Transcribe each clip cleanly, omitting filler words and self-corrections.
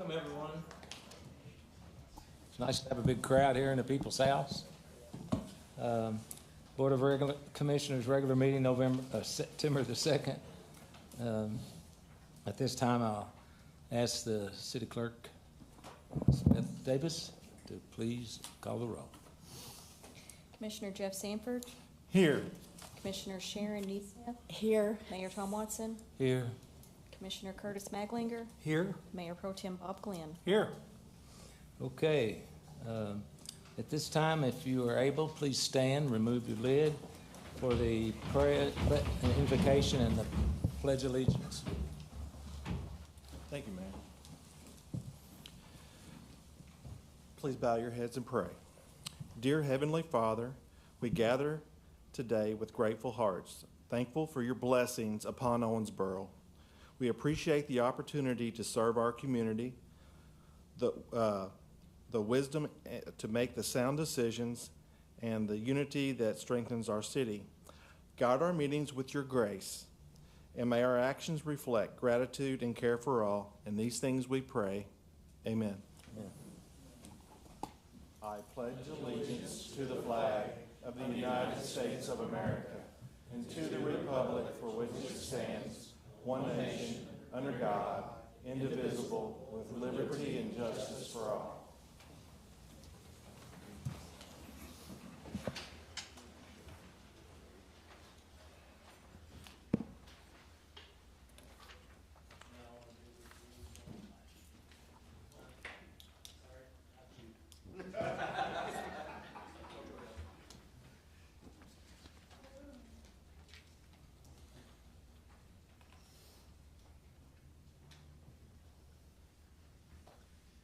Welcome, everyone. It's nice to have a big crowd here in the People's House. Board of Commissioners regular meeting September the 2nd. At this time, I'll ask the City Clerk, Smith Davis, to please call the roll. Commissioner Jeff Sanford. Here. Commissioner Sharon Neesmith. Here. Mayor Tom Watson. Here. Commissioner Curtis Maglinger. Here. Mayor Pro Tem Bob Glenn. Here. Okay. At this time, if you are able, please stand, remove your lid for the prayer, invocation, and the Pledge of Allegiance. Thank you, Mayor. Please bow your heads and pray. Dear Heavenly Father, we gather today with grateful hearts, thankful for your blessings upon Owensboro. We appreciate the opportunity to serve our community, the wisdom to make the sound decisions, and the unity that strengthens our city. Guide our meetings with your grace, and may our actions reflect gratitude and care for all. In these things we pray. Amen. Amen. I pledge allegiance to the flag of the United States of America and to the republic for which it stands, one nation, under God, indivisible, with liberty and justice for all.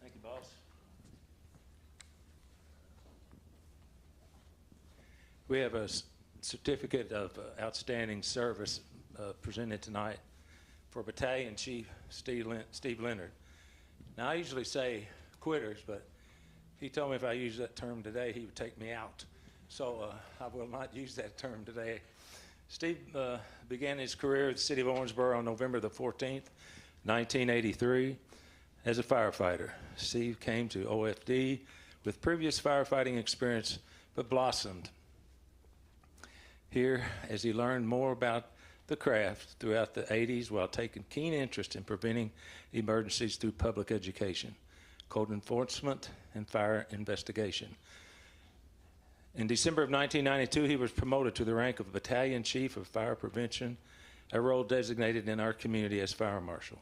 Thank you, boss. We have a certificate of outstanding service presented tonight for Battalion Chief Steve Leonard. Now, I usually say quitters, but he told me if I used that term today, he would take me out. So I will not use that term today. Steve began his career at the City of Owensboro on November the 14th, 1983. As a firefighter. Steve came to OFD with previous firefighting experience, but blossomed here as he learned more about the craft throughout the 80s while taking keen interest in preventing emergencies through public education, code enforcement, and fire investigation. In December of 1992, he was promoted to the rank of Battalion Chief of Fire Prevention, a role designated in our community as Fire Marshal.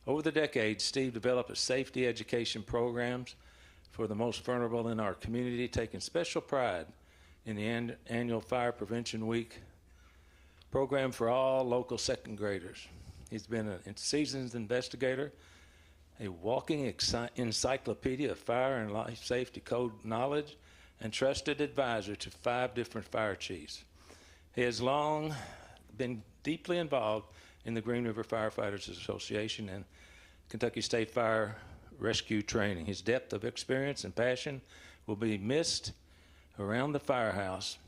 Over the decades, Steve developed a safety education programs for the most vulnerable in our community, taking special pride in the annual Fire Prevention Week program for all local second graders. He's been a seasoned investigator, a walking encyclopedia of fire and life safety code knowledge, and trusted advisor to 5 different fire chiefs. He has long been deeply involved in the Green River Firefighters Association and Kentucky State Fire Rescue Training. His depth of experience and passion will be missed around the firehouse,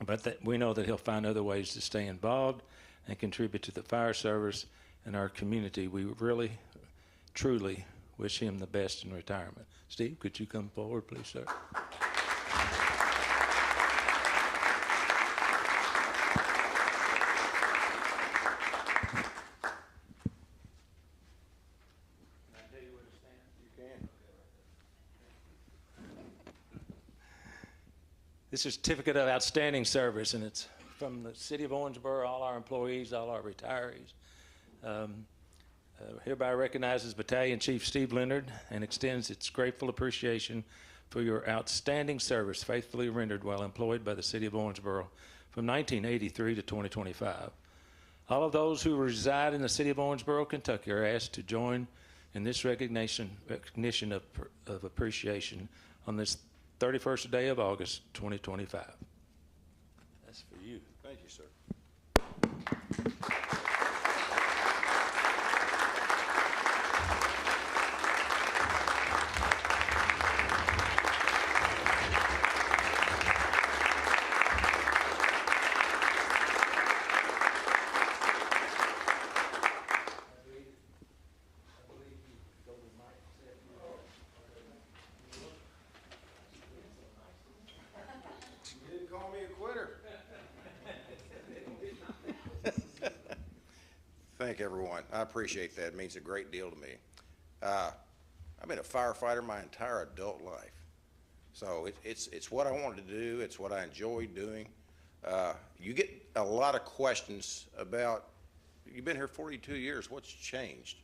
but we know that he'll find other ways to stay involved and contribute to the fire service and our community. We really, truly wish him the best in retirement. Steve, could you come forward, please, sir? This is a certificate of outstanding service, and it's from the City of Owensboro, all our employees, all our retirees. Hereby recognizes Battalion Chief Steve Leonard and extends its grateful appreciation for your outstanding service faithfully rendered while employed by the City of Owensboro from 1983 to 2025. All of those who reside in the City of Owensboro, Kentucky are asked to join in this recognition of appreciation on this 31st day of August, 2025. That's for you. Thank you, sir. I believe you go to Mike. thank everyone. I appreciate that. It means a great deal to me. I've been a firefighter my entire adult life. So it's what I wanted to do. It's what I enjoy doing. You get a lot of questions about, you've been here 42 years, what's changed?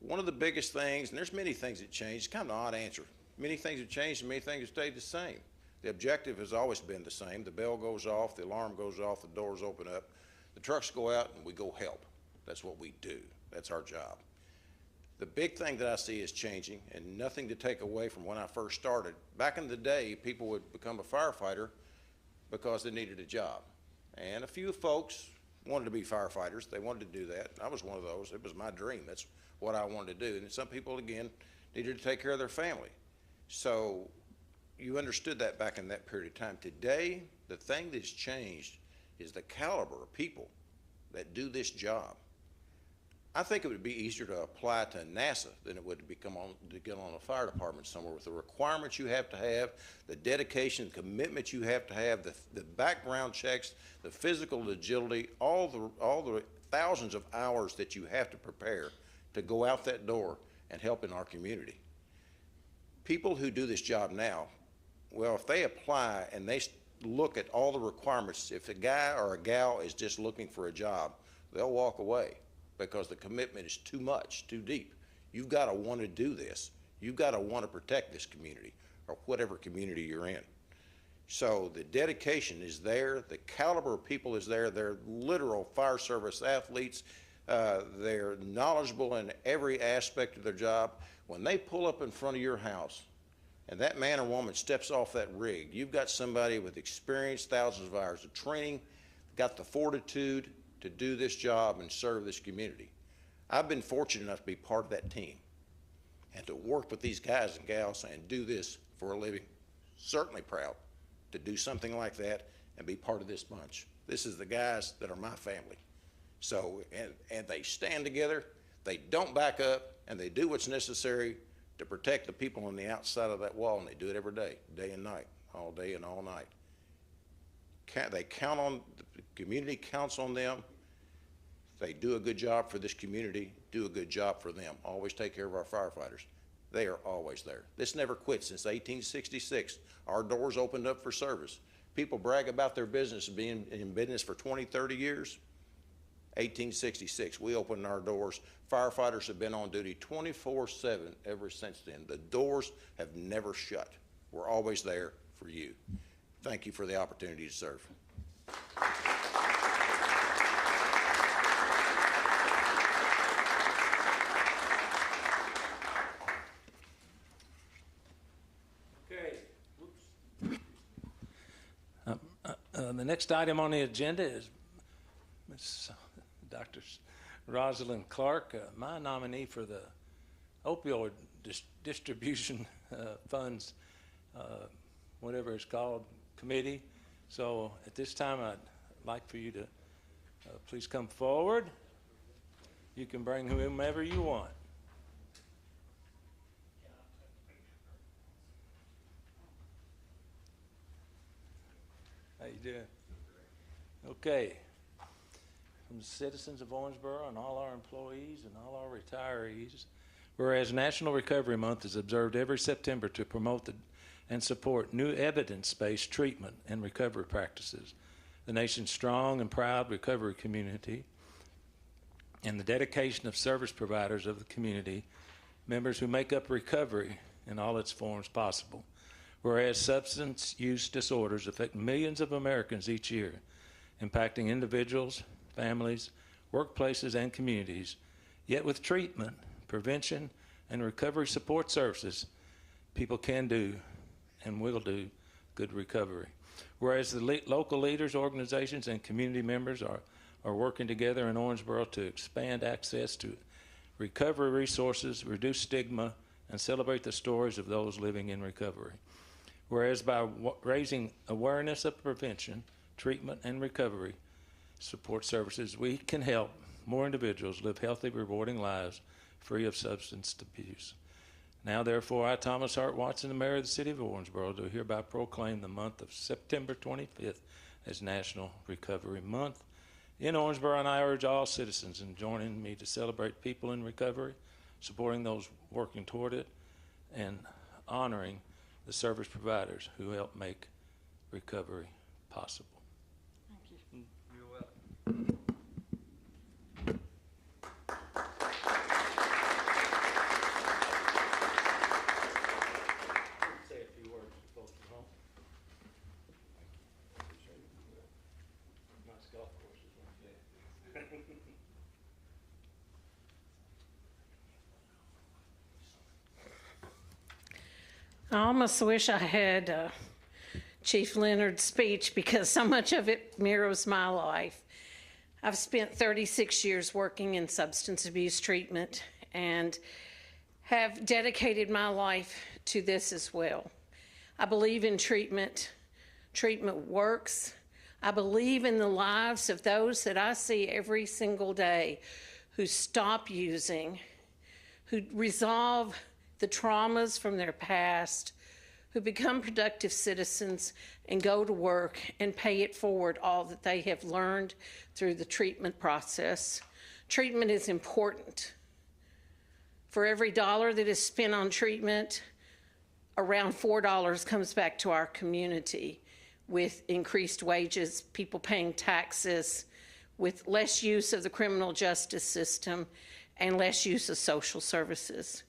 One of the biggest things, and there's many things that changed, it's kind of an odd answer. Many things have changed and many things have stayed the same. The objective has always been the same. The bell goes off, the alarm goes off, the doors open up, the trucks go out, and we go help. That's what we do. That's our job. The big thing that I see is changing, and nothing to take away from when I first started. Back in the day, people would become a firefighter because they needed a job. And a few folks wanted to be firefighters. They wanted to do that. I was one of those. It was my dream. That's what I wanted to do. And some people, again, needed to take care of their family. So you understood that back in that period of time. Today, the thing that's changed is the caliber of people that do this job. I think it would be easier to apply to NASA than it would to get on a fire department somewhere, with the requirements you have to have, the dedication, the commitment you have to have, the background checks, the physical agility, all the thousands of hours that you have to prepare to go out that door and help in our community. People who do this job now, well, if they apply and they look at all the requirements, if a guy or a gal is just looking for a job, they'll walk away, because the commitment is too much, too deep. You've got to want to do this. You've got to want to protect this community, or whatever community you're in. So the dedication is there. The caliber of people is there. They're literal fire service athletes. They're knowledgeable in every aspect of their job. When they pull up in front of your house and that man or woman steps off that rig, you've got somebody with experience, thousands of hours of training, got the fortitude to do this job and serve this community. I've been fortunate enough to be part of that team and to work with these guys and gals and do this for a living. Certainly proud to do something like that and be part of this bunch. This is the guys that are my family. So, and they stand together, they don't back up, and they do what's necessary to protect the people on the outside of that wall, and they do it every day, day and night, all day and all night. They count on, the community counts on them. They do a good job for this community, do a good job for them. Always take care of our firefighters. They are always there. This never quit since 1866. Our doors opened up for service. People brag about their business being in business for 20, 30 years. 1866, we opened our doors. Firefighters have been on duty 24/7 ever since then. The doors have never shut. We're always there for you. Thank you for the opportunity to serve. The next item on the agenda is Ms. Dr. Rosalind Clark, my nominee for the opioid distribution funds, whatever it's called, committee. So at this time, I'd like for you to please come forward. You can bring whomever you want. How you doing? Okay. From the citizens of Owensboro and all our employees and all our retirees, whereas National Recovery Month is observed every September to promote and support new evidence-based treatment and recovery practices, the nation's strong and proud recovery community, and the dedication of service providers of the community, members who make up recovery in all its forms possible. Whereas substance use disorders affect millions of Americans each year, impacting individuals, families, workplaces, and communities, yet with treatment, prevention, and recovery support services, people can do and will do good recovery. Whereas the local leaders, organizations, and community members are working together in Owensboro to expand access to recovery resources, reduce stigma, and celebrate the stories of those living in recovery. Whereas by raising awareness of prevention, treatment, and recovery support services, we can help more individuals live healthy, rewarding lives free of substance abuse. Now, therefore, I, Thomas Hart Watson, the mayor of the city of Owensboro, do hereby proclaim the month of September 25th as National Recovery Month. In Owensboro, and I urge all citizens in joining me to celebrate people in recovery, supporting those working toward it, and honoring the service providers who help make recovery possible. Thank you. You're welcome. Say a few words to folks at home. Nice golf courses, weren't they? I almost wish I had Chief Leonard's speech because so much of it mirrors my life. I've spent 36 years working in substance abuse treatment and have dedicated my life to this as well. I believe in treatment. Treatment works. I believe in the lives of those that I see every single day who stop using, who resolve the traumas from their past, who become productive citizens and go to work and pay it forward all that they have learned through the treatment process. Treatment is important. For every dollar that is spent on treatment, around $4 comes back to our community with increased wages, people paying taxes, with less use of the criminal justice system and less use of social services.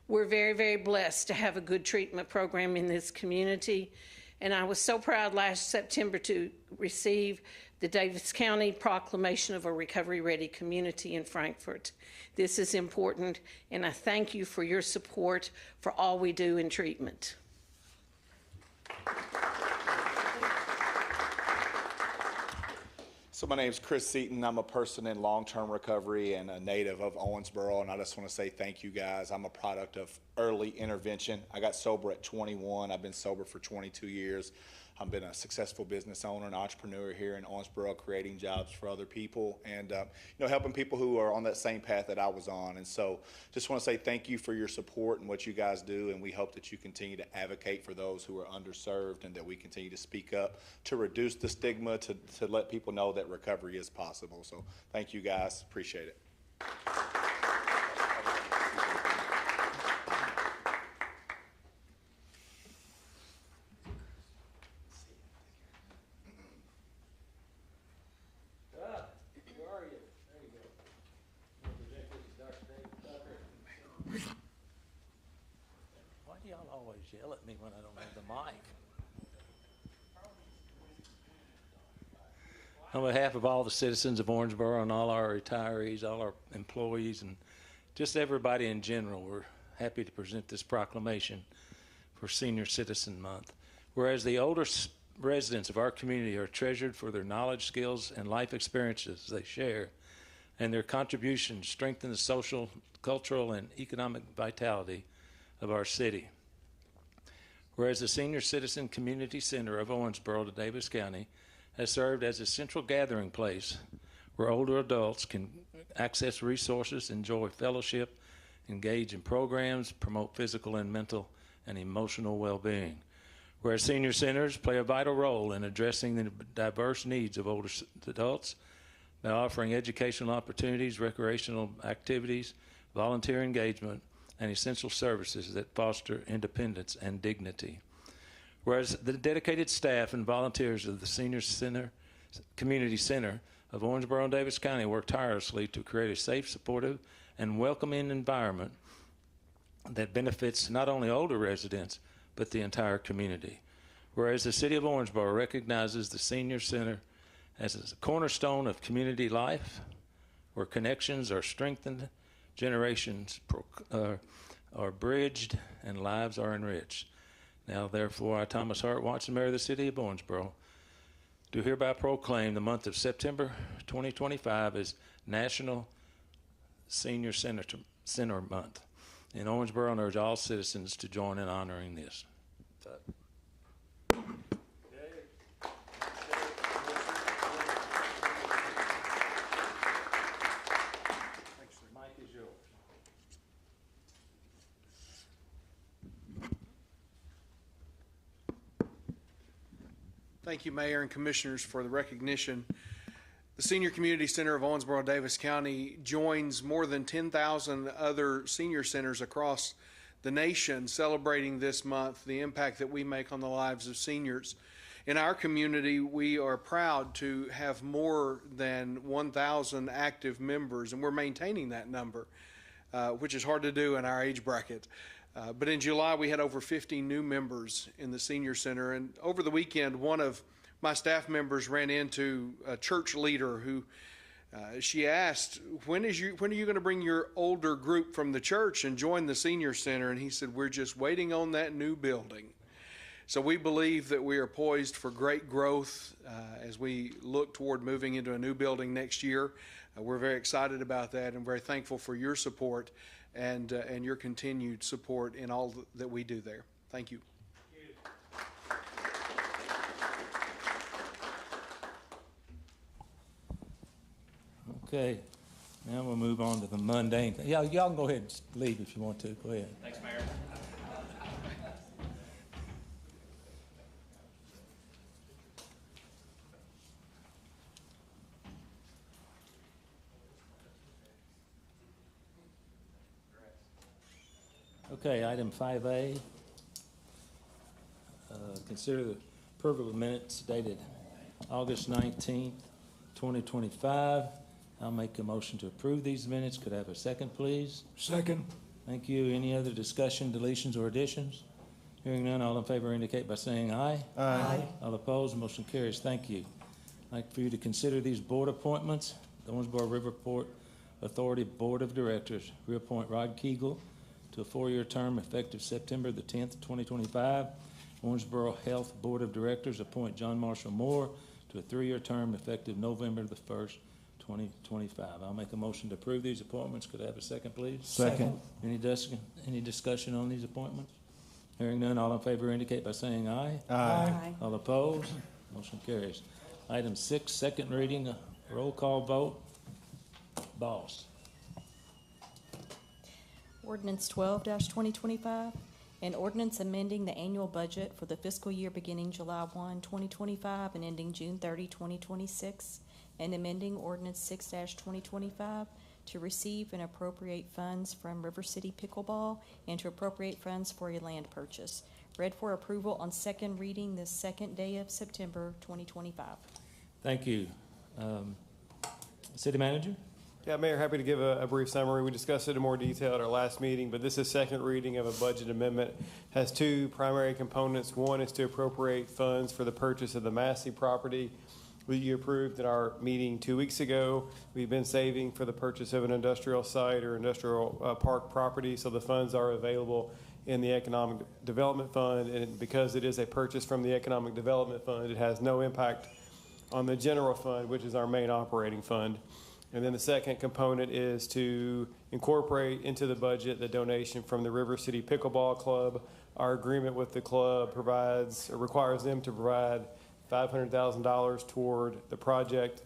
We're very, very blessed to have a good treatment program in this community. And I was so proud last September to receive the Davis County Proclamation of a Recovery-Ready Community in Frankfort. This is important, and I thank you for your support for all we do in treatment. So my name is Chris Seaton. I'm a person in long-term recovery and a native of Owensboro, and I just want to say thank you guys. I'm a product of early intervention. I got sober at 21. I've been sober for 22 years. I've been a successful business owner and entrepreneur here in Owensboro, creating jobs for other people and helping people who are on that same path that I was on. And so just want to say thank you for your support and what you guys do, and we hope that you continue to advocate for those who are underserved and that we continue to speak up to reduce the stigma, to let people know that recovery is possible. So thank you guys. Appreciate it. Where are you? There you go. Represent this Dr. David Tucker. Why do y'all always yell at me when I don't have the mic? On behalf of all the citizens of Owensboro and all our retirees, all our employees, and just everybody in general, we're happy to present this proclamation for Senior Citizen Month. Whereas the older residents of our community are treasured for their knowledge, skills, and life experiences they share, and their contributions strengthen the social, cultural, and economic vitality of our city. Whereas the Senior Citizen Community Center of Owensboro to Davis County has served as a central gathering place where older adults can access resources, enjoy fellowship, engage in programs, promote physical and mental and emotional well-being. Whereas senior centers play a vital role in addressing the diverse needs of older adults by offering educational opportunities, recreational activities, volunteer engagement, and essential services that foster independence and dignity. Whereas the dedicated staff and volunteers of the Senior Center, Community Center of Owensboro and Davis County work tirelessly to create a safe, supportive, and welcoming environment that benefits not only older residents, but the entire community. Whereas the City of Owensboro recognizes the Senior Center as a cornerstone of community life, where connections are strengthened, generations are bridged, and lives are enriched. Now, therefore, I, Thomas Hart Watson, Mayor of the City of Owensboro, do hereby proclaim the month of September 2025 as National Senior Center Month in Owensboro, and urge all citizens to join in honoring this. Mike is yours. Thank you, Mayor and Commissioners, for the recognition. The Senior Community Center of Owensboro, Davis County joins more than 10,000 other senior centers across the nation celebrating this month the impact that we make on the lives of seniors. In our community, we are proud to have more than 1,000 active members, and we're maintaining that number, which is hard to do in our age bracket. But in July, we had over 50 new members in the Senior Center, and over the weekend, one of my staff members ran into a church leader who she asked, when are you going to bring your older group from the church and join the Senior Center? And he said, we're just waiting on that new building. So we believe that we are poised for great growth as we look toward moving into a new building next year. We're very excited about that and very thankful for your support and your continued support in all that we do there. Thank you. Okay, now we'll move on to the mundane thing. Yeah, y'all can go ahead and leave if you want to. Go ahead. Thanks, Mayor. Okay, item 5A. Consider the approval of minutes dated August 19th, 2025. I'll make a motion to approve these minutes. Could I have a second, please? Second. Thank you. Any other discussion, deletions, or additions? Hearing none, all in favor indicate by saying aye. Aye. All opposed, motion carries. Thank you. I'd like for you to consider these board appointments. The Owensboro Riverport Authority Board of Directors, reappoint Rod Kegel to a 4-year term effective September the 10th, 2025. Owensboro Health Board of Directors, appoint John Marshall Moore to a 3-year term effective November the 1st, 2025. I'll make a motion to approve these appointments. Could I have a second, please? Second. Any discussion on these appointments? Hearing none, all in favor indicate by saying aye. Aye. All opposed? Motion carries. Item 6, second reading, roll call vote. Boss. Ordinance 12-2025, an ordinance amending the annual budget for the fiscal year beginning July 1, 2025 and ending June 30, 2026, and amending ordinance 6-2025 to receive and appropriate funds from River City Pickleball and to appropriate funds for a land purchase. Read for approval on second reading this second day of September 2025. Thank you. City Manager? Yeah, Mayor, happy to give a brief summary. We discussed it in more detail at our last meeting, but this is second reading of a budget amendment. Has two primary components. One is to appropriate funds for the purchase of the Massey property that you approved at our meeting 2 weeks ago. We've been saving for the purchase of an industrial site or industrial park property, so the funds are available in the Economic Development Fund, and because it is a purchase from the Economic Development Fund, it has no impact on the general fund, which is our main operating fund. And then the second component is to incorporate into the budget the donation from the River City Pickleball Club. Our agreement with the club requires them to provide $500,000 toward the project.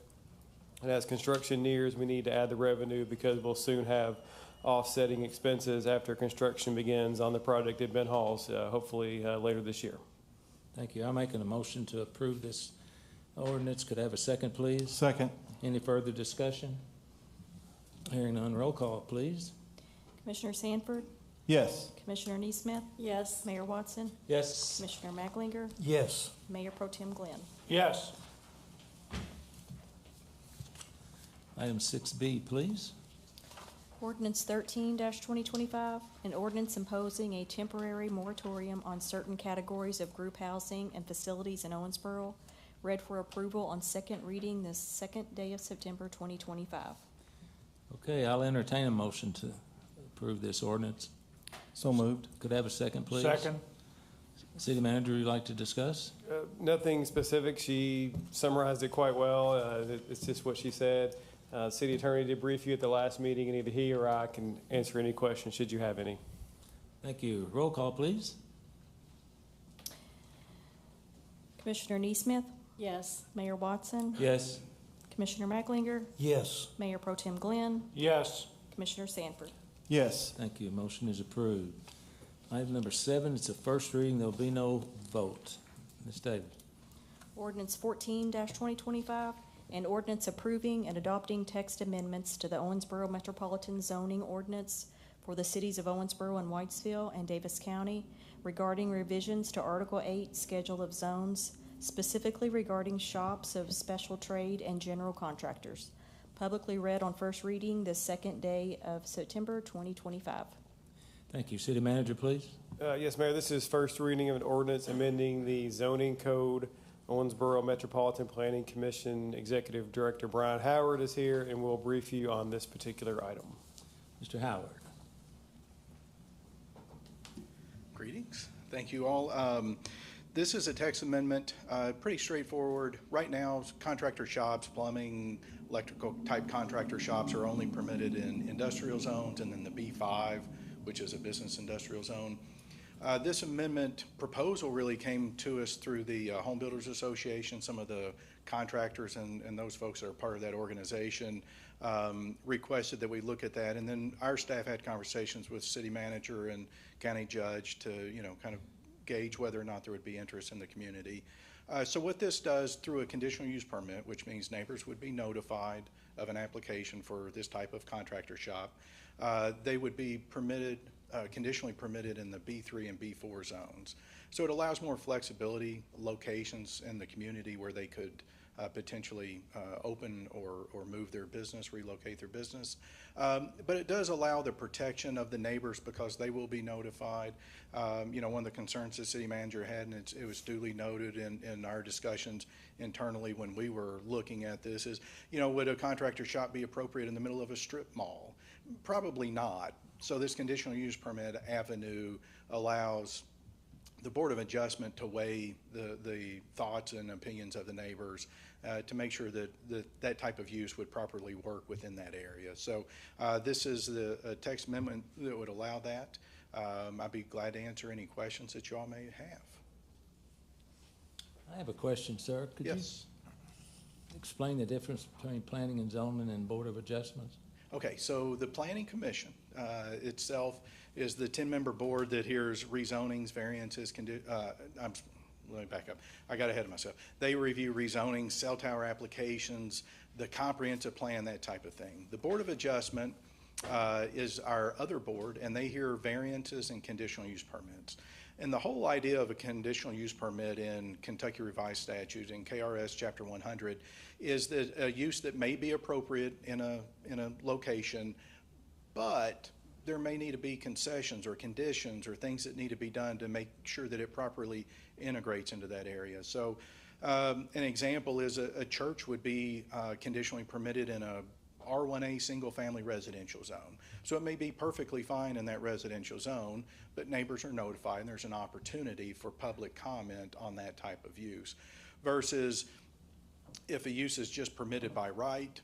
And as construction nears, we need to add the revenue because we'll soon have offsetting expenses after construction begins on the project at Ben Halls, hopefully later this year. Thank you. I'm making a motion to approve this ordinance. Could I have a second, please? Second. Any further discussion? Hearing none, roll call, please. Commissioner Sanford, Yes. Commissioner Neesmith, Yes. Mayor Watson, Yes. Commissioner Maglinger, Yes. Mayor Pro Tem Glenn. Yes. Item 6B, please. Ordinance 13-2025, an ordinance imposing a temporary moratorium on certain categories of group housing and facilities in Owensboro. Read for approval on second reading this second day of September 2025. Okay, I'll entertain a motion to approve this ordinance. So moved. Could I have a second, please? Second. City Manager, would you like to discuss? Nothing specific. She summarized it quite well. It's just what she said. City Attorney did brief you at the last meeting, and either he or I can answer any questions should you have any. Thank you. Roll call, please. Commissioner Neesmith, Yes. Mayor Watson, Yes. Commissioner Maglinger, Yes. Mayor Pro Tem Glenn, Yes. Commissioner Sanford. Yes. Thank you. Motion is approved. Item number 7, it's a first reading. There will be no vote. Ms. Davis. Ordinance 14-2025, An ordinance approving and adopting text amendments to the Owensboro Metropolitan Zoning Ordinance for the cities of Owensboro and Whitesville and Davis County regarding revisions to Article 8 Schedule of Zones, specifically regarding shops of special trade and general contractors. Publicly read on first reading the second day of September 2025. Thank you. City Manager, please. Yes, Mayor, this is first reading of an ordinance amending the zoning code. Owensboro Metropolitan Planning Commission Executive Director Brian Howard is here and will brief you on this particular item. Mr. Howard. Greetings. Thank you all. This is a text amendment, pretty straightforward. Right now, contractor shops, plumbing, electrical type contractor shops are only permitted in industrial zones and then the B5, which is a business industrial zone. This amendment proposal really came to us through the Home Builders Association. Some of the contractors and those folks that are part of that organization requested that we look at that. And then our staff had conversations with city manager and county judge to, kind of gauge whether or not there would be interest in the community. So what this does through a conditional use permit, which means neighbors would be notified of an application for this type of contractor shop, they would be permitted, conditionally permitted in the B3 and B4 zones. So it allows more flexibility, locations in the community where they could potentially open or move their business, relocate their business. But it does allow the protection of the neighbors because they will be notified. One of the concerns the city manager had, and it was duly noted in our discussions internally when we were looking at this, is, would a contractor shop be appropriate in the middle of a strip mall? Probably not. So this conditional use permit avenue allows the Board of Adjustment to weigh the thoughts and opinions of the neighbors to make sure that that type of use would properly work within that area. So this is a text amendment that would allow that. I'd be glad to answer any questions that you all may have. I have a question, sir. Could Yes. you explain the difference between planning and zoning and Board of Adjustments? Okay, so the Planning Commission itself is the 10-member board that hears rezonings, variances, let me back up. I got ahead of myself. They review rezonings, cell tower applications, the comprehensive plan, that type of thing. The Board of Adjustment is our other board, and they hear variances and conditional use permits. And the whole idea of a conditional use permit in Kentucky Revised Statutes in KRS Chapter 100 is that a use that may be appropriate in a location, but there may need to be concessions or conditions or things that need to be done to make sure that it properly integrates into that area. So an example is a church would be conditionally permitted in a R1A single-family residential zone. So it may be perfectly fine in that residential zone, but neighbors are notified and there's an opportunity for public comment on that type of use. Versus if a use is just permitted by right,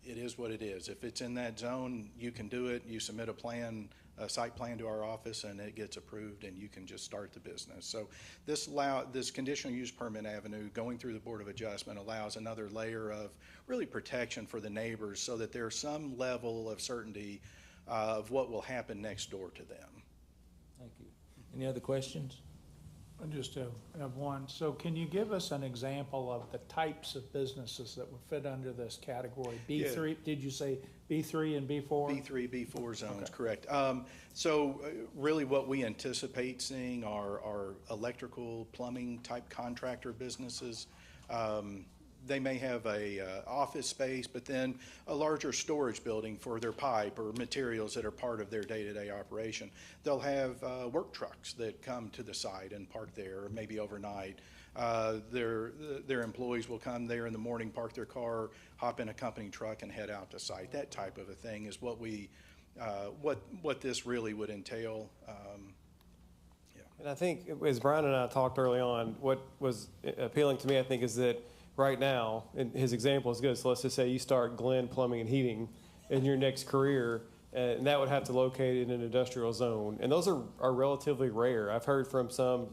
it is what it is. If it's in that zone, you can do it. You submit a site plan to our office, and it gets approved, and you can just start the business. So this conditional use permit avenue going through the Board of Adjustment allows another layer of really protection for the neighbors so that there's some level of certainty of what will happen next door to them. Thank you. Any other questions? I just have one. So can you give us an example of the types of businesses that would fit under this category? B3, yeah. Did you say B3 and B4? B3, B4 zones, okay. Correct. So really what we anticipate seeing are electrical, plumbing type contractor businesses. They may have a office space, but then a larger storage building for their pipe or materials that are part of their day-to-day operation. They'll have work trucks that come to the site and park there, maybe overnight. Their employees will come there in the morning, park their car, hop in a company truck, and head out to site. That type of a thing is what what this really would entail. Yeah. And I think, as Brian and I talked early on, what was appealing to me, I think, is that right now, and his example is good, so let's just say you start Glenn Plumbing and Heating in your next career, and that would have to locate in an industrial zone. And those are relatively rare. I've heard from some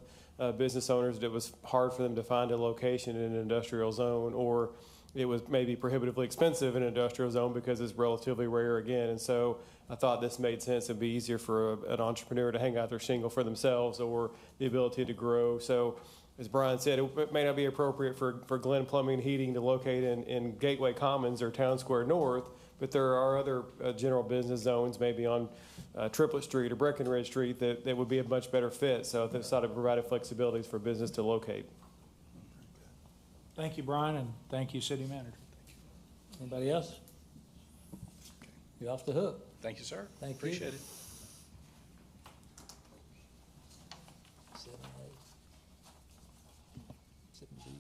business owners that it was hard for them to find a location in an industrial zone, or it was maybe prohibitively expensive in an industrial zone because it's relatively rare again. And so I thought this made sense. It'd be easier for an entrepreneur to hang out their shingle for themselves, or the ability to grow. So as Brian said, it may not be appropriate for Glen Plumbing and Heating to locate in Gateway Commons or Town Square North, but there are other general business zones, maybe on Triplet Street or Breckenridge Street, that would be a much better fit. So this ought to provide flexibilities for business to locate. Thank you, Brian, and thank you, City Manager. Anybody else? You're off the hook. Thank you, sir. Thank you. Appreciate it. 7B.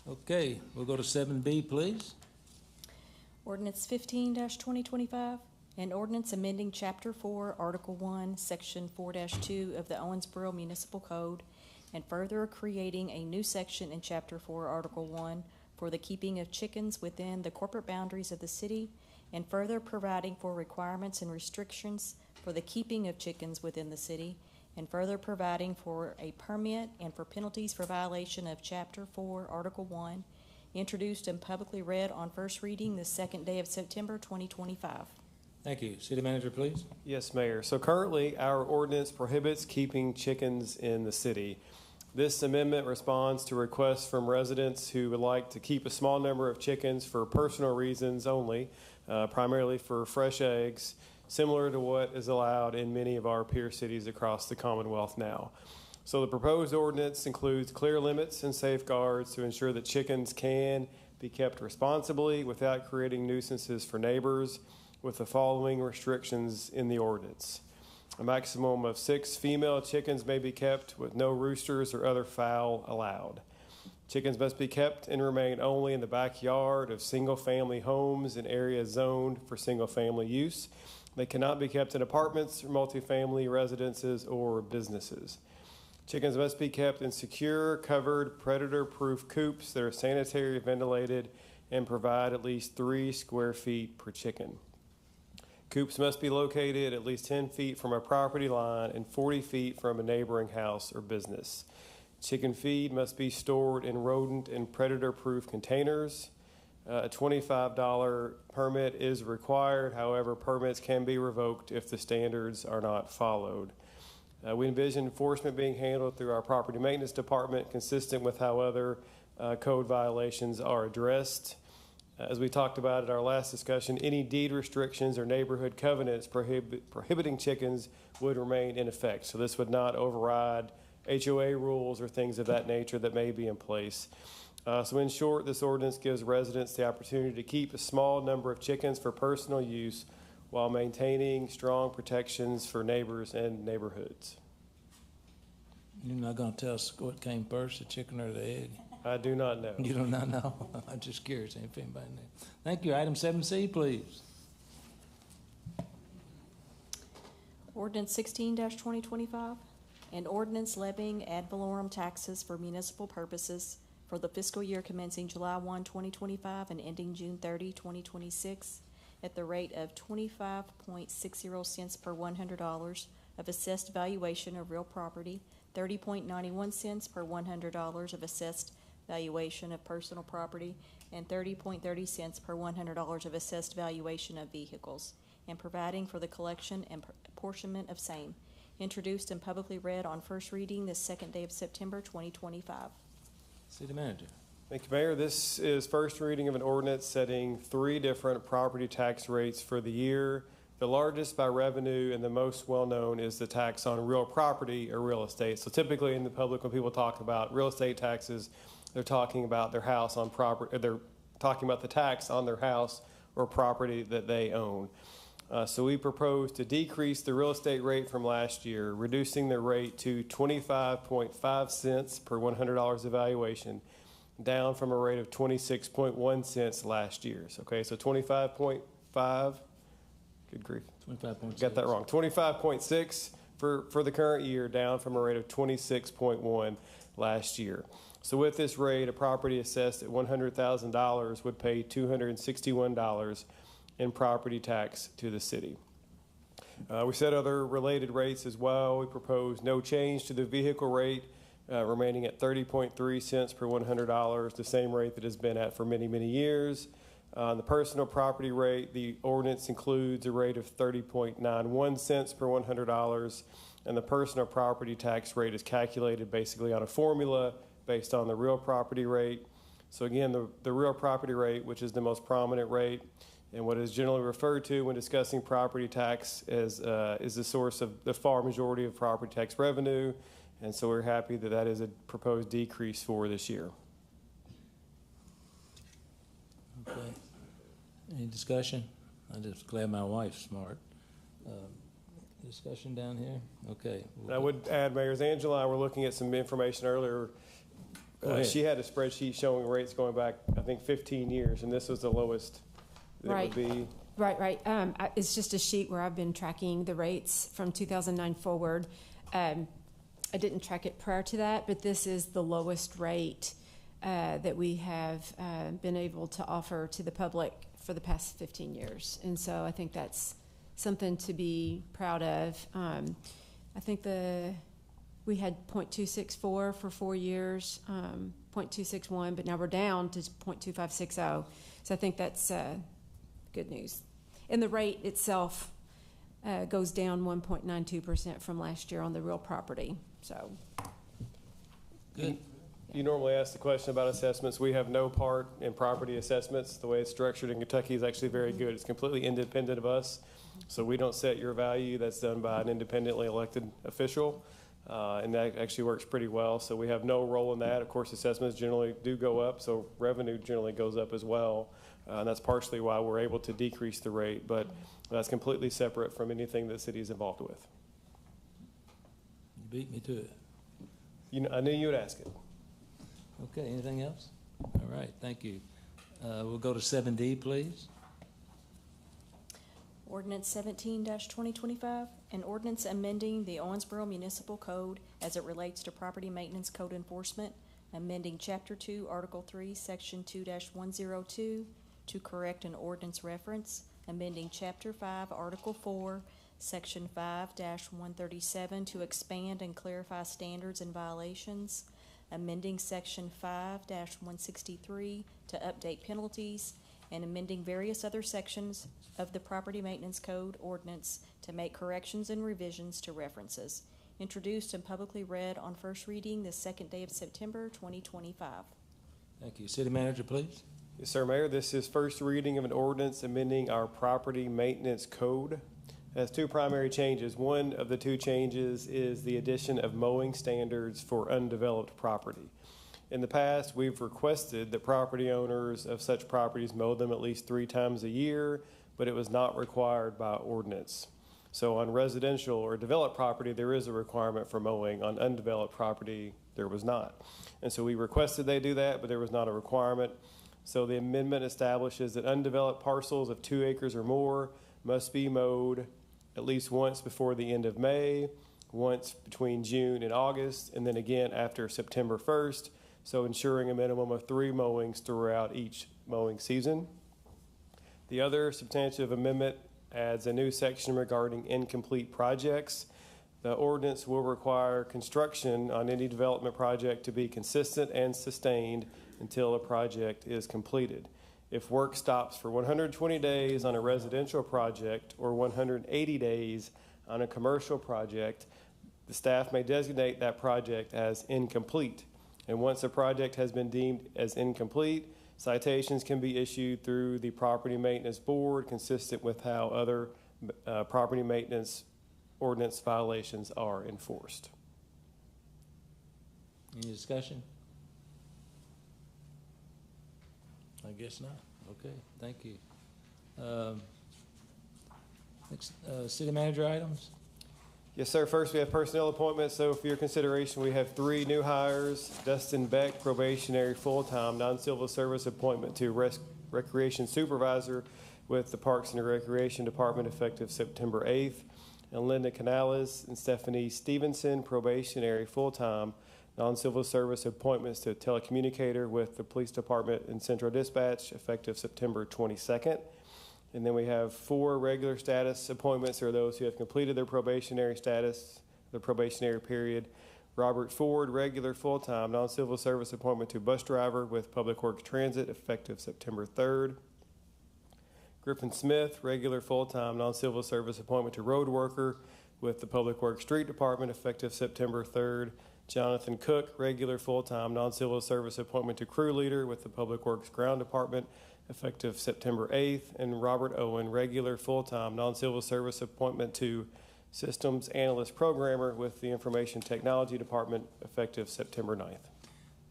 Okay, we'll go to 7B, please. Ordinance 15-2025, an ordinance amending Chapter 4, Article 1, Section 4-2 of the Owensboro Municipal Code, and further creating a new section in Chapter 4, Article 1 for the keeping of chickens within the corporate boundaries of the city, and further providing for requirements and restrictions for the keeping of chickens within the city, and further providing for a permit and for penalties for violation of Chapter 4, Article 1, introduced and publicly read on first reading the second day of September 2025. Thank you. City Manager, please. Yes, Mayor. So currently, our ordinance prohibits keeping chickens in the city. This amendment responds to requests from residents who would like to keep a small number of chickens for personal reasons only, primarily for fresh eggs, similar to what is allowed in many of our peer cities across the Commonwealth now. So the proposed ordinance includes clear limits and safeguards to ensure that chickens can be kept responsibly without creating nuisances for neighbors, with the following restrictions in the ordinance. A maximum of 6 female chickens may be kept with no roosters or other fowl allowed. Chickens must be kept and remain only in the backyard of single-family homes in areas zoned for single-family use. They cannot be kept in apartments or multifamily residences or businesses. Chickens must be kept in secure, covered, predator-proof coops that are sanitary, ventilated, and provide at least 3 square feet per chicken. Coops must be located at least 10 feet from a property line and 40 feet from a neighboring house or business. Chicken feed must be stored in rodent and predator-proof containers. A $25 permit is required. However, permits can be revoked if the standards are not followed. We envision enforcement being handled through our property maintenance department, consistent with how other code violations are addressed. As we talked about at our last discussion, any deed restrictions or neighborhood covenants prohibiting chickens would remain in effect. So this would not override HOA rules or things of that nature that may be in place. So in short, this ordinance gives residents the opportunity to keep a small number of chickens for personal use while maintaining strong protections for neighbors and neighborhoods. You're not going to tell us what came first, the chicken or the egg? I do not know. You do not know? I'm just curious if anybody knew. Thank you. Item 7C, please. Ordinance 16-2025, an ordinance levying ad valorem taxes for municipal purposes for the fiscal year commencing July 1, 2025 and ending June 30, 2026 at the rate of 25.60 cents per $100 of assessed valuation of real property, 30.91 cents per $100 of assessed valuation of personal property, and 30.30 cents per $100 of assessed valuation of vehicles, and providing for the collection and apportionment of same, introduced and publicly read on first reading this second day of September 2025. City Manager. Thank you, Mayor. This is first reading of an ordinance setting 3 different property tax rates for the year. The largest by revenue and the most well-known is the tax on real property or real estate. So typically in the public, when people talk about real estate taxes, they're talking about their house on property, they're talking about the tax on their house or property that they own. So we propose to decrease the real estate rate from last year, reducing the rate to 25.5 cents per $100 of valuation, down from a rate of 26.1 cents last year. Okay, so 25.5, good grief. 25.6. Got that wrong. 25.6 for the current year, down from a rate of 26.1 last year. So with this rate, a property assessed at $100,000 would pay $261 in property tax to the city. We set other related rates as well. We propose no change to the vehicle rate remaining at 30.3 cents per $100, the same rate that has been at for many, many years. The personal property rate, the ordinance includes a rate of 30.91 cents per $100, and the personal property tax rate is calculated basically on a formula based on the real property rate. So again, the real property rate, which is the most prominent rate, and what is generally referred to when discussing property tax is the source of the far majority of property tax revenue, and so we're happy that that is a proposed decrease for this year. Okay. Any discussion? I'm just glad my wife's smart. Discussion down here? Okay. I would add, Mayor, Angela and I were looking at some information earlier. She had a spreadsheet showing rates going back, I think, 15 years, and this was the lowest that it would be. Right. It's just a sheet where I've been tracking the rates from 2009 forward. I didn't track it prior to that, but this is the lowest rate that we have been able to offer to the public for the past 15 years. And so I think that's something to be proud of. I think we had 0.264 for 4 years, 0.261, but now we're down to 0.2560. So I think that's good news. And the rate itself goes down 1.92% from last year on the real property. So good. You normally ask the question about assessments. We have no part in property assessments. The way it's structured in Kentucky is actually very good. It's completely independent of us. So we don't set your value. That's done by an independently elected official. And that actually works pretty well. So we have no role in that. Of course, assessments generally do go up, so revenue generally goes up as well. And that's partially why we're able to decrease the rate, but that's completely separate from anything that the city is involved with. You beat me to it. I knew you would ask it. Okay, anything else? All right, thank you. We'll go to 7D, please. Ordinance 17-2025, an ordinance amending the Owensboro Municipal Code as it relates to property maintenance code enforcement, amending Chapter 2, Article 3, Section 2-102 to correct an ordinance reference, amending Chapter 5, Article 4, Section 5-137 to expand and clarify standards and violations, amending Section 5-163 to update penalties, and amending various other sections of the Property Maintenance Code ordinance to make corrections and revisions to references. Introduced and publicly read on first reading the second day of September 2025. Thank you. City Manager, please. Yes, sir, Mayor. This is first reading of an ordinance amending our Property Maintenance Code. It has two primary changes. One of the two changes is the addition of mowing standards for undeveloped property. In the past, we've requested that property owners of such properties mow them at least 3 times a year, but it was not required by ordinance. So on residential or developed property, there is a requirement for mowing. On undeveloped property, there was not. And so we requested they do that, but there was not a requirement. So the amendment establishes that undeveloped parcels of 2 acres or more must be mowed at least once before the end of May, once between June and August, and then again after September 1st. So ensuring a minimum of 3 mowings throughout each mowing season. The other substantive amendment adds a new section regarding incomplete projects. The ordinance will require construction on any development project to be consistent and sustained until a project is completed. If work stops for 120 days on a residential project or 180 days on a commercial project, the staff may designate that project as incomplete. And once a project has been deemed as incomplete, citations can be issued through the Property Maintenance Board, consistent with how other property maintenance ordinance violations are enforced. Any discussion? I guess not. Okay, thank you. Next, City Manager items? Yes, sir. First, we have personnel appointments. So for your consideration, we have 3 new hires. Dustin Beck, probationary full-time, non-civil service appointment to Recreation Supervisor with the Parks and Recreation Department effective September 8th. And Linda Canales and Stephanie Stevenson, probationary full-time, non-civil service appointments to telecommunicator with the Police Department and Central Dispatch effective September 22nd. And then we have 4 regular status appointments, or those who have completed their probationary status, the probationary period. Robert Ford, regular full-time, non-civil service appointment to bus driver with Public Works Transit, effective September 3rd. Griffin Smith, regular full-time, non-civil service appointment to road worker with the Public Works Street Department, effective September 3rd. Jonathan Cook, regular full-time, non-civil service appointment to crew leader with the Public Works Ground Department, effective September 8th. And Robert Owen, regular full-time, non-civil service appointment to Systems Analyst Programmer with the Information Technology Department, effective September 9th.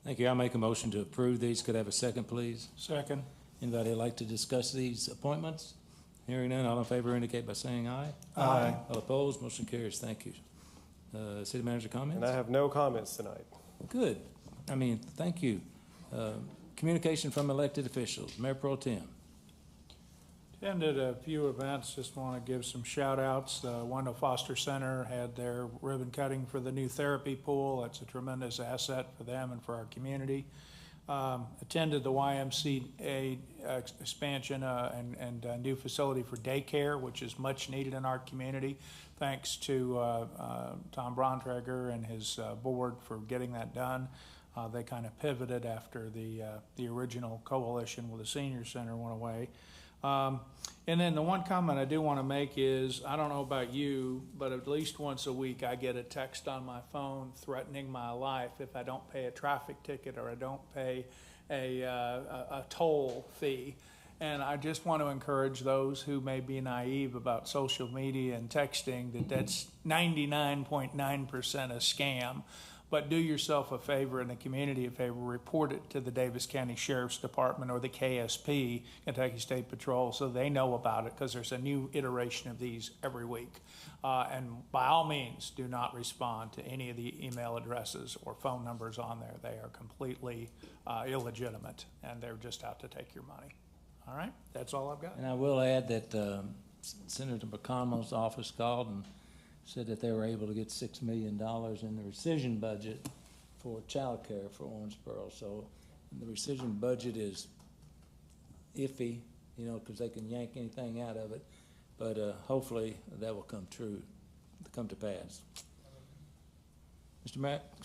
Thank you. I'll make a motion to approve these. Could I have a second, please? Second. Anybody like to discuss these appointments? Hearing none, all in favor indicate by saying aye. Aye. All opposed, motion carries. Thank you. City manager comments? And I have no comments tonight. Good. Thank you. Communication from elected officials. Mayor Pro Tem. Attended a few events, just want to give some shout outs. The Wendell Foster Center had their ribbon cutting for the new therapy pool. That's a tremendous asset for them and for our community. Attended the YMCA expansion and new facility for daycare, which is much needed in our community. Thanks to Tom Brauntrager and his board for getting that done. They kind of pivoted after the original coalition with the senior center went away. And then the one comment I do want to make is, I don't know about you, but at least once a week I get a text on my phone threatening my life if I don't pay a traffic ticket or I don't pay a toll fee. And I just want to encourage those who may be naive about social media and texting that that's 99.9% a scam. But do yourself a favor and the community a favor, report it to the Davis County Sheriff's Department or the KSP, Kentucky State Patrol, so they know about it, because there's a new iteration of these every week. And by all means, do not respond to any of the email addresses or phone numbers on there. They are completely illegitimate, and they're just out to take your money. All right, that's all I've got. And I will add that Senator McConnell's office called and said that they were able to get $6 million in the rescission budget for child care for Owensboro. So the rescission budget is iffy, because they can yank anything out of it. But hopefully that will come to pass.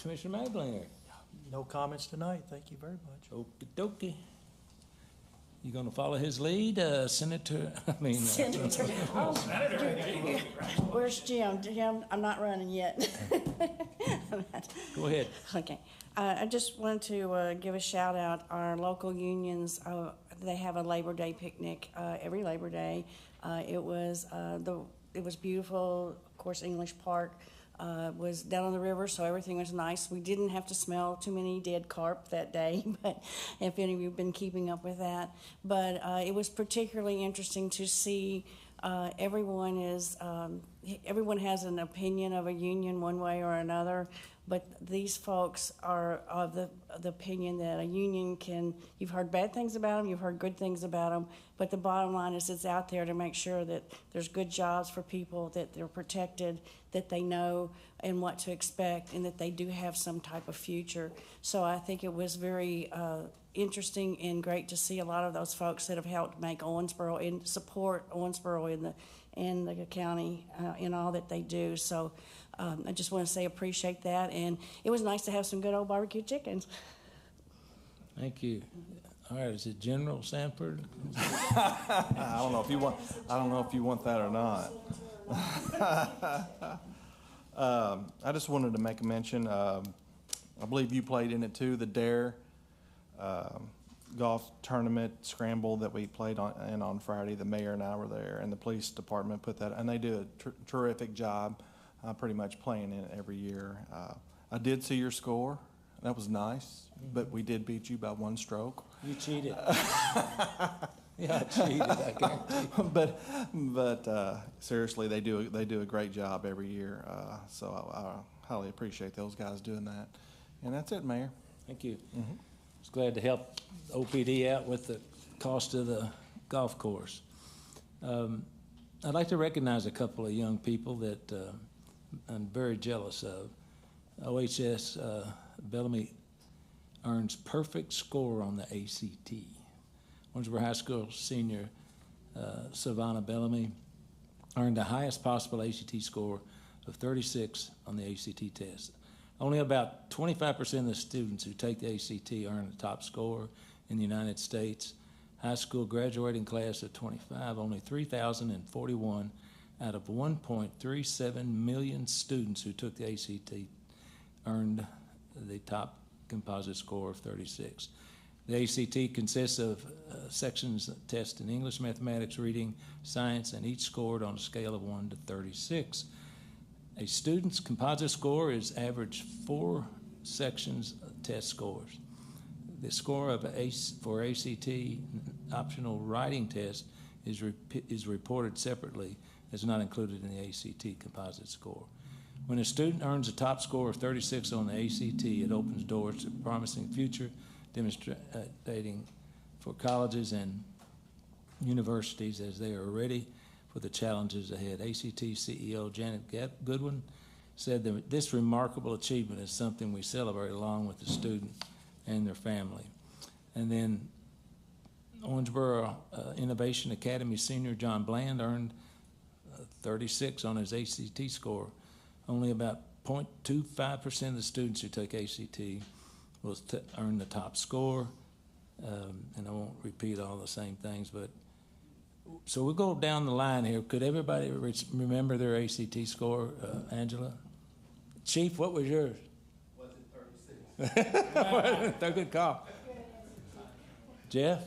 Commissioner Maglinger. No comments tonight. Thank you very much. Okie dokie. You gonna follow his lead, Senator? Senator. Oh, where's Jim? Jim, I'm not running yet. Go ahead. Okay. I just want to give a shout out. Our local unions, they have a Labor Day picnic every Labor Day. It was beautiful. Of course, English Park was down on the river, so everything was nice. We didn't have to smell too many dead carp that day, but if any of you have been keeping up with that. But it was particularly interesting to see everyone has an opinion of a union one way or another, but these folks are of the opinion that a union you've heard bad things about them, you've heard good things about them, but the bottom line is it's out there to make sure that there's good jobs for people, that they're protected, that they know and what to expect, and that they do have some type of future. So I think it was very interesting and great to see a lot of those folks that have helped make Owensboro and support Owensboro in the county in all that they do. So I just want to say appreciate that, and it was nice to have some good old barbecue chickens. Thank you. All right, is it General Sanford? I don't know if you want that or not. I just wanted to make a mention. I believe you played in it too, the Dare golf tournament scramble that we played on Friday. The mayor and I were there, and the police department put that, and they do a terrific job. Pretty much playing in it every year. I did see your score. That was nice, but we did beat you by one stroke. You cheated. Yeah, I cheated. I guarantee. But seriously, they do a great job every year. So I highly appreciate those guys doing that. And that's it, Mayor. Thank you. Mm-hmm. I was glad to help OPD out with the cost of the golf course. I'd like to recognize a couple of young people that I'm very jealous of. OHS Bellamy earns perfect score on the ACT. Owensboro High School senior Savannah Bellamy earned the highest possible ACT score of 36 on the ACT test. Only about 25% of the students who take the ACT earn the top score in the United States. High school graduating class of 25, only 3,041 out of 1.37 million students who took the ACT earned the top composite score of 36. The ACT consists of sections that test in English, mathematics, reading, science, and each scored on a scale of 1 to 36. A student's composite score is average 4 sections test scores. The score for ACT optional writing test is reported separately as not included in the ACT composite score. When a student earns a top score of 36 on the ACT, it opens doors to a promising future, demonstrating for colleges and universities as they are ready for the challenges ahead. ACT CEO Janet Goodwin said that this remarkable achievement is something we celebrate along with the student and their family. And then Owensboro Innovation Academy senior John Bland earned 36 on his ACT score. Only about 0.25% of the students who take ACT will earn the top score. And I won't repeat all the same things, but so we'll go down the line here. Could everybody remember their ACT score? Angela? Chief, what was yours? Was it 36? Good call. Jeff?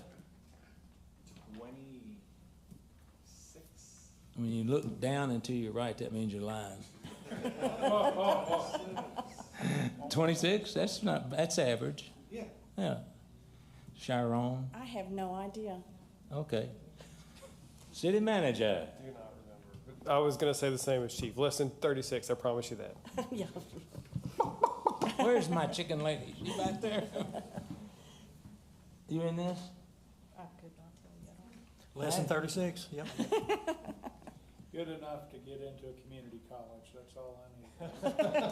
26. When you look down and to your right, that means you're lying. 26? That's average. Yeah. Yeah. Chiron? I have no idea. Okay. City manager? Do not remember. I was going to say the same as Chief. Less than 36, I promise you that. Yeah. Where's my chicken lady? She back there? You in this? I could not tell you that. Less than 36, yep. Good enough to get into a community college, that's all I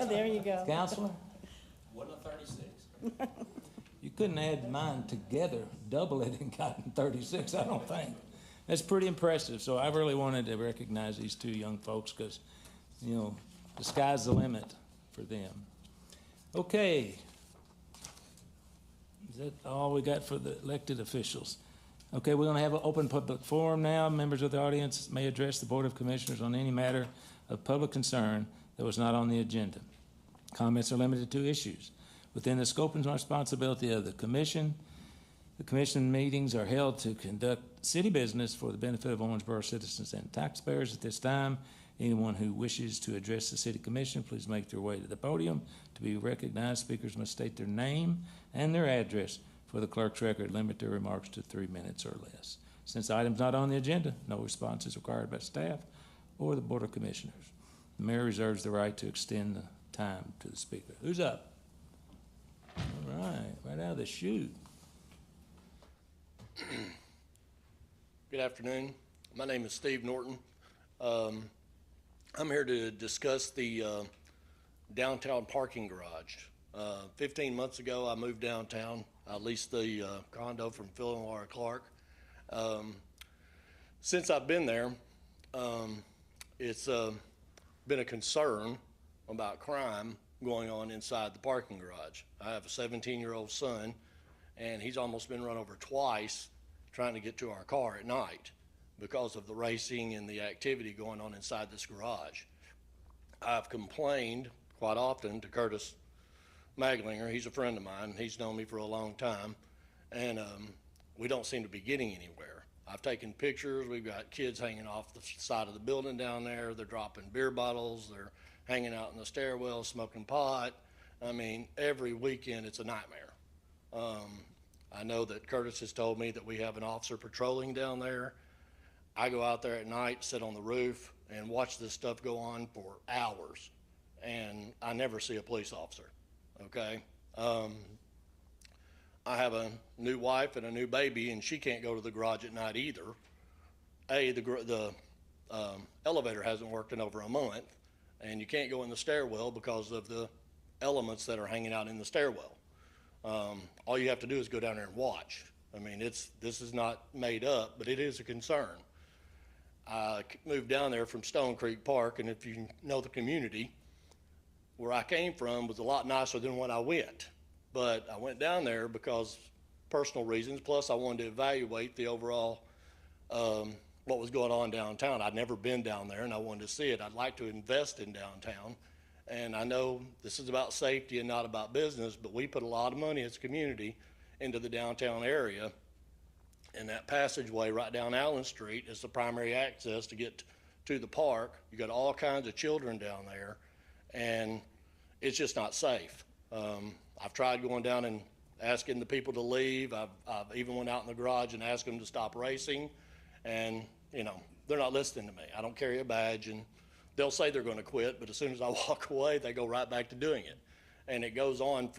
need. There you go. Counselor? Wasn't a 36. You couldn't add mine together, double it, and gotten 36, I don't think. That's pretty impressive. So I really wanted to recognize these two young folks because, you know, the sky's the limit for them. Okay. Is that all we got for the elected officials? Okay, we're going to have an open public forum now. Members of the audience may address the Board of Commissioners on any matter of public concern that was not on the agenda. Comments are limited to issues within the scope and responsibility of the commission. The commission meetings are held to conduct city business for the benefit of Owensboro citizens and taxpayers. At this time, anyone who wishes to address the city commission, please make their way to the podium. To be recognized, speakers must state their name and their address for the clerk's record. Limit their remarks to 3 minutes or less. Since the item's not on the agenda, no response is required by staff or the Board of Commissioners. The mayor reserves the right to extend the time to the speaker. Who's up? All right out of the chute. Good afternoon. My name is Steve Norton. I'm here to discuss the downtown parking garage. 15 months ago, I moved downtown. I leased the condo from Phil and Laura Clark. Since I've been there, it's been a concern about crime going on inside the parking garage. I have a 17-year-old son, and he's almost been run over twice trying to get to our car at night because of the racing and the activity going on inside this garage. I've complained quite often to Curtis Maglinger. He's a friend of mine. He's known me for a long time, and we don't seem to be getting anywhere. I've taken pictures. We've got kids hanging off the side of the building down there. They're dropping beer bottles. They're hanging out in the stairwell, smoking pot. I mean, every weekend it's a nightmare. I know that Curtis has told me that we have an officer patrolling down there. I go out there at night, sit on the roof, and watch this stuff go on for hours, and I never see a police officer, okay? I have a new wife and a new baby, and she can't go to the garage at night either. The elevator hasn't worked in over a month, and you can't go in the stairwell because of the elements that are hanging out in the stairwell. All you have to do is go down there and watch. I mean, this is not made up, but it is a concern. I moved down there from Stone Creek Park, and if you know the community, where I came from was a lot nicer than when I went. But I went down there because personal reasons, plus I wanted to evaluate the overall, what was going on downtown. I'd never been down there and I wanted to see it. I'd like to invest in downtown. And I know this is about safety and not about business, but we put a lot of money as a community into the downtown area. And that passageway right down Allen Street is the primary access to get to the park. You got all kinds of children down there, and it's just not safe. I've tried going down and asking the people to leave. I've even went out in the garage and asked them to stop racing, and they're not listening to me. I don't carry a badge, and they'll say they're going to quit, but as soon as I walk away, they go right back to doing it. And it goes on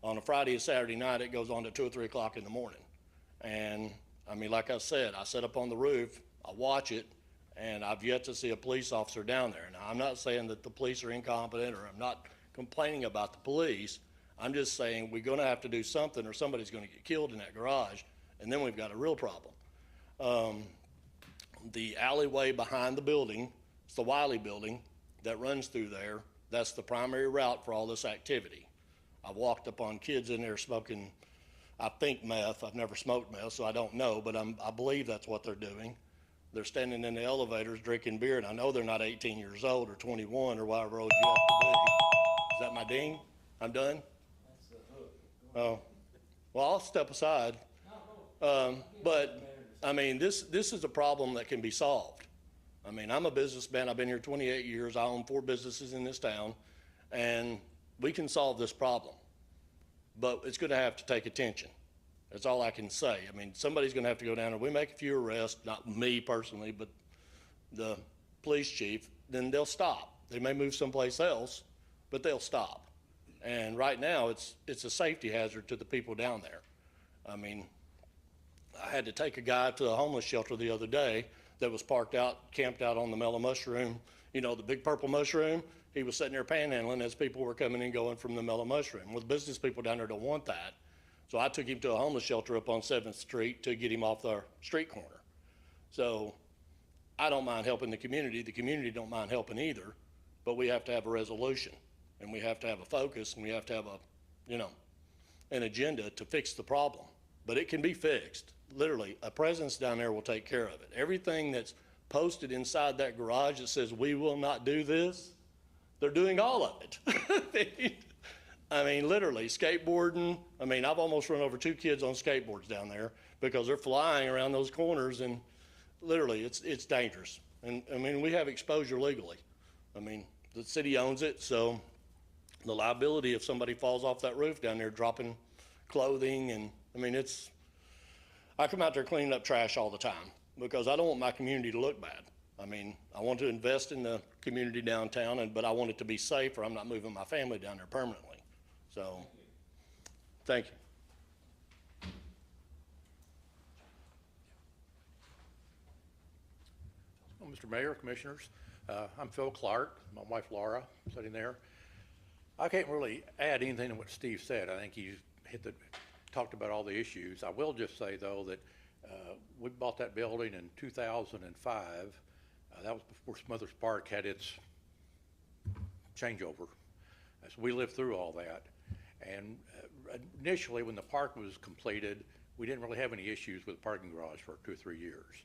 on a Friday and Saturday night, it goes on to 2 or 3 o'clock in the morning. And I mean, like I said, I sit up on the roof, I watch it, and I've yet to see a police officer down there. Now, I'm not saying that the police are incompetent, or I'm not complaining about the police. I'm just saying we're going to have to do something, or somebody's going to get killed in that garage, and then we've got a real problem. The alleyway behind the building, it's the Wiley building that runs through there. That's the primary route for all this activity. I've walked up on kids in there smoking, I think, meth. I've never smoked meth, so I don't know, but I believe that's what they're doing. They're standing in the elevators drinking beer, and I know they're not 18 years old or 21 or whatever old you have to be. Is that my ding? I'm done? Oh, well, I'll step aside. But I mean, this is a problem that can be solved. I mean, I'm a businessman. I've been here 28 years. I own 4 businesses in this town, and we can solve this problem. But it's going to have to take attention. That's all I can say. I mean, somebody's going to have to go down there. We make a few arrests, not me personally, but the police chief, then they'll stop. They may move someplace else, but they'll stop. And right now, it's a safety hazard to the people down there. I mean, I had to take a guy to a homeless shelter the other day that was camped out on the mellow mushroom, the big purple mushroom. He was sitting there panhandling as people were coming and going from the mellow mushroom. Well, the business people down there don't want that. So I took him to a homeless shelter up on 7th Street to get him off the street corner. So I don't mind helping the community. The community don't mind helping either, but we have to have a resolution, and we have to have a focus, and we have to have an agenda to fix the problem. But it can be fixed. Literally, a presence down there will take care of it. Everything that's posted inside that garage that says we will not do this, they're doing all of it. I mean, literally, skateboarding. I mean, I've almost run over 2 kids on skateboards down there because they're flying around those corners, and literally, it's dangerous. And I mean, we have exposure legally. I mean, the city owns it, so the liability if somebody falls off that roof down there dropping clothing, and I mean, I come out there cleaning up trash all the time because I don't want my community to look bad. I mean, I want to invest in the community downtown, but I want it to be safe, or I'm not moving my family down there permanently. So, thank you. Well, Mr. Mayor, Commissioners, I'm Phil Clark, my wife Laura sitting there. I can't really add anything to what Steve said. I think he talked about all the issues. I will just say, though, that we bought that building in 2005. That was before Smothers Park had its changeover. So we lived through all that. And initially, when the park was completed, we didn't really have any issues with the parking garage for 2 or 3 years.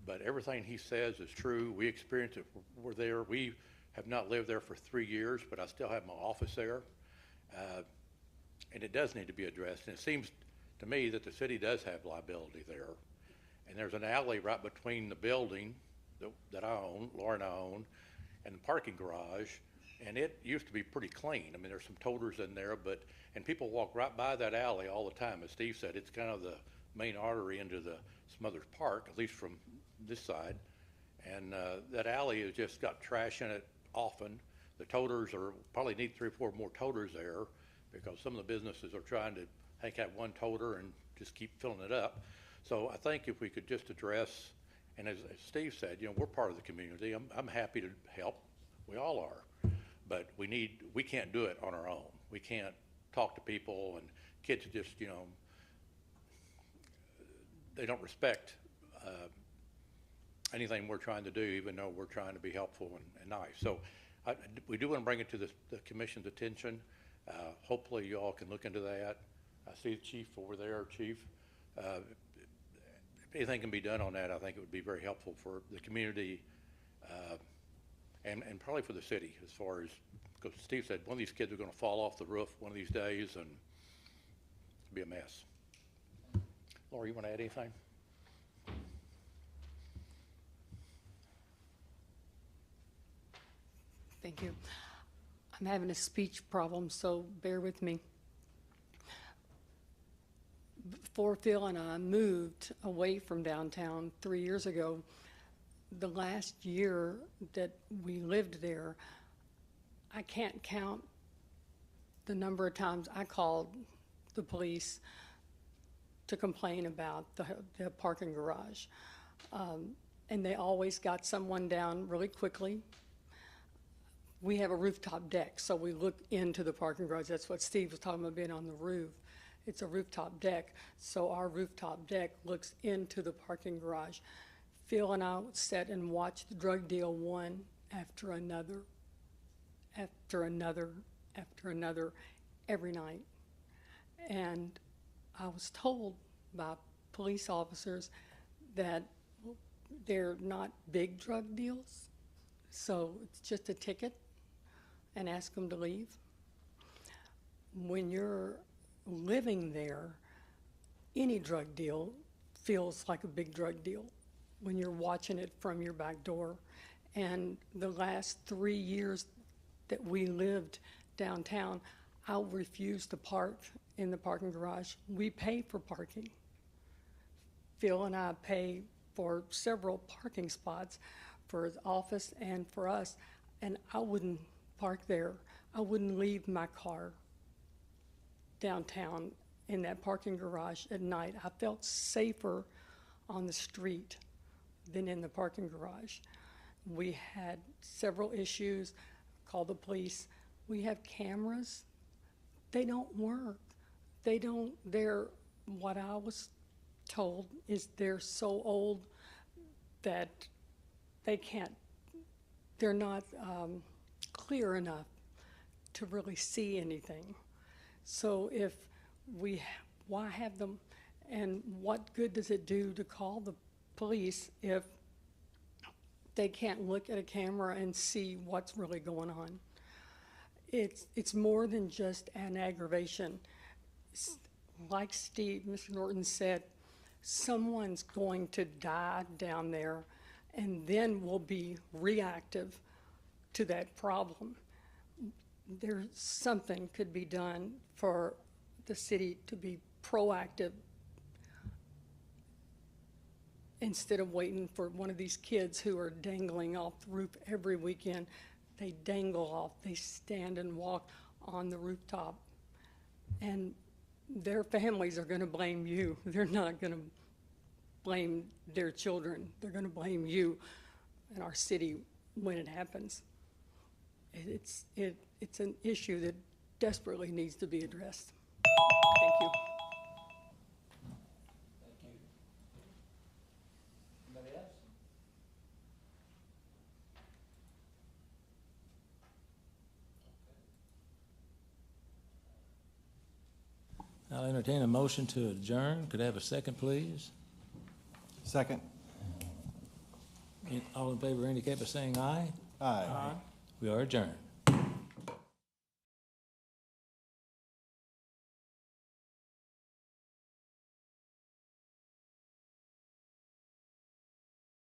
But everything he says is true. We experienced it. We're there. We have not lived there for 3 years, but I still have my office there. And it does need to be addressed. And it seems to me that the city does have liability there. And there's an alley right between the building that I own, Laura and I own, and the parking garage. And it used to be pretty clean. I mean, there's some toters in there, and people walk right by that alley all the time. As Steve said, it's kind of the main artery into the Smothers Park, at least from this side. And that alley has just got trash in it often. The toters probably need 3 or 4 more toters there because some of the businesses are trying to, have one toter and just keep filling it up. So I think if we could just address, and as Steve said, we're part of the community. I'm happy to help. We all are. But we can't do it on our own. We can't talk to people, and kids just, they don't respect anything we're trying to do, even though we're trying to be helpful and nice. So We do want to bring it to the commission's attention. Hopefully you all can look into that. I see the chief over there, Chief. If anything can be done on that, I think it would be very helpful for the community and probably for the city as far as, because Steve said one of these kids are going to fall off the roof one of these days and it'll be a mess. Laura, you want to add anything? Thank you. I'm having a speech problem, so bear with me. Before Phil and I moved away from downtown 3 years ago, the last year that we lived there, I can't count the number of times I called the police to complain about the parking garage. And they always got someone down really quickly. We have a rooftop deck, so we look into the parking garage. That's what Steve was talking about, being on the roof. It's a rooftop deck, so our rooftop deck looks into the parking garage. Phil and I would sit and watch the drug deal one after another, after another, after another, every night. And I was told by police officers that they're not big drug deals, so it's just a ticket and ask them to leave. When you're living there, any drug deal feels like a big drug deal when you're watching it from your back door. And the last 3 years that we lived downtown, I refused to park in the parking garage. We pay for parking. Phil and I pay for several parking spots for his office and for us, and I wouldn't park there. I wouldn't leave my car downtown in that parking garage at night. I felt safer on the street than in the parking garage. We had several issues, called the police. We have cameras. They don't work. What I was told is they're so old that they're not clear enough to really see anything. So why have them, and what good does it do to call the police if they can't look at a camera and see what's really going on? It's more than just an aggravation. Like Mr. Norton said, someone's going to die down there, and then we'll be reactive to that problem. There's something could be done for the city to be proactive instead of waiting for one of these kids who are dangling off the roof every weekend. They dangle off, they stand and walk on the rooftop, and their families are going to blame you. They're not going to blame their children. They're going to blame you and our city when it happens. It's an issue that desperately needs to be addressed. Thank you. Thank you. Anybody else? I'll entertain a motion to adjourn. Could I have a second, please? Second. All in favor indicate by saying aye. Aye. We are adjourned.